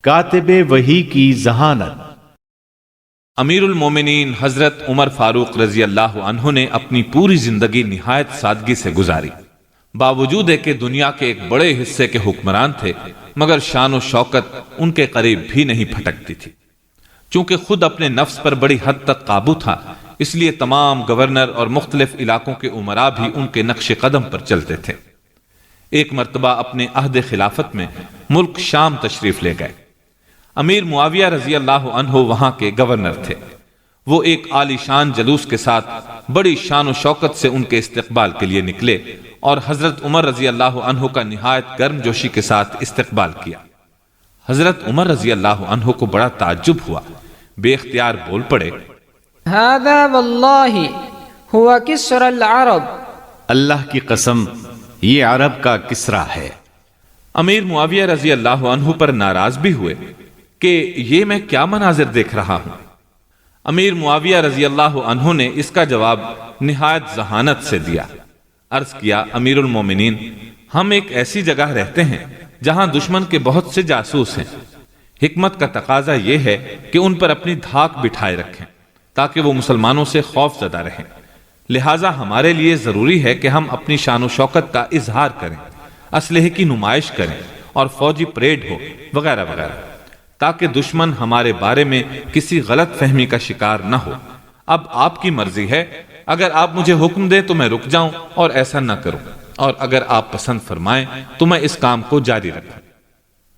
کاتب وحی کی ذہانت۔ امیر المومنین حضرت عمر فاروق رضی اللہ عنہ نے اپنی پوری زندگی نہایت سادگی سے گزاری۔ باوجود ہے کہ دنیا کے ایک بڑے حصے کے حکمران تھے، مگر شان و شوکت ان کے قریب بھی نہیں پھٹکتی تھی۔ چونکہ خود اپنے نفس پر بڑی حد تک قابو تھا، اس لیے تمام گورنر اور مختلف علاقوں کے امراء بھی ان کے نقش قدم پر چلتے تھے۔ ایک مرتبہ اپنے عہد خلافت میں ملک شام تشریف لے گئے۔ امیر معاویہ رضی اللہ عنہ وہاں کے گورنر تھے۔ وہ ایک عالی شان جلوس کے ساتھ بڑی شان و شوکت سے ان کے استقبال کے لیے نکلے اور حضرت عمر رضی اللہ عنہ کا نہایت گرم جوشی کے ساتھ استقبال کیا۔ حضرت عمر رضی اللہ عنہ کو بڑا تعجب ہوا، بے اختیار بول پڑے، هذا واللہ ہوا کسرى العرب۔ اللہ کی قسم یہ عرب کا کسرا ہے۔ امیر معاویہ رضی اللہ عنہ پر ناراض بھی ہوئے کہ یہ میں کیا مناظر دیکھ رہا ہوں۔ امیر معاویہ رضی اللہ عنہ نے اس کا جواب نہایت ذہانت سے دیا۔ عرض کیا، امیر المومنین، ہم ایک ایسی جگہ رہتے ہیں جہاں دشمن کے بہت سے جاسوس ہیں۔ حکمت کا تقاضا یہ ہے کہ ان پر اپنی دھاک بٹھائے رکھیں تاکہ وہ مسلمانوں سے خوف زدہ رہیں۔ لہٰذا ہمارے لیے ضروری ہے کہ ہم اپنی شان و شوکت کا اظہار کریں، اسلحے کی نمائش کریں اور فوجی پریڈ ہو وغیرہ وغیرہ، تاکہ دشمن ہمارے بارے میں کسی غلط فہمی کا شکار نہ ہو۔ اب آپ کی مرضی ہے، اگر آپ مجھے حکم دیں تو میں رک جاؤں اور ایسا نہ کروں، اور اگر آپ پسند فرمائیں تو میں اس کام کو جاری رکھوں۔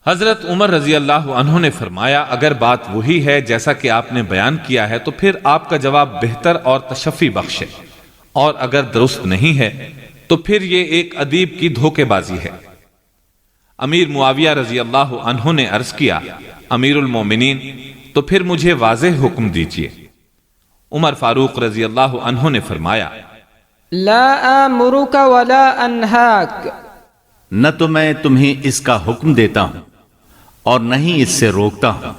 حضرت عمر رضی اللہ عنہ نے فرمایا، اگر بات وہی ہے جیسا کہ آپ نے بیان کیا ہے تو پھر آپ کا جواب بہتر اور تشفی بخش ہے، اور اگر درست نہیں ہے تو پھر یہ ایک ادیب کی دھوکے بازی ہے۔ امیر معاویہ رضی اللہ عنہ نے عرض کیا، امیر المومنین، تو پھر مجھے واضح حکم دیجیے۔ عمر فاروق رضی اللہ عنہ نے فرمایا، لا آمرک ولا انہاک۔ نہ تو میں تمہیں اس کا حکم دیتا ہوں اور نہ ہی اس سے روکتا ہوں۔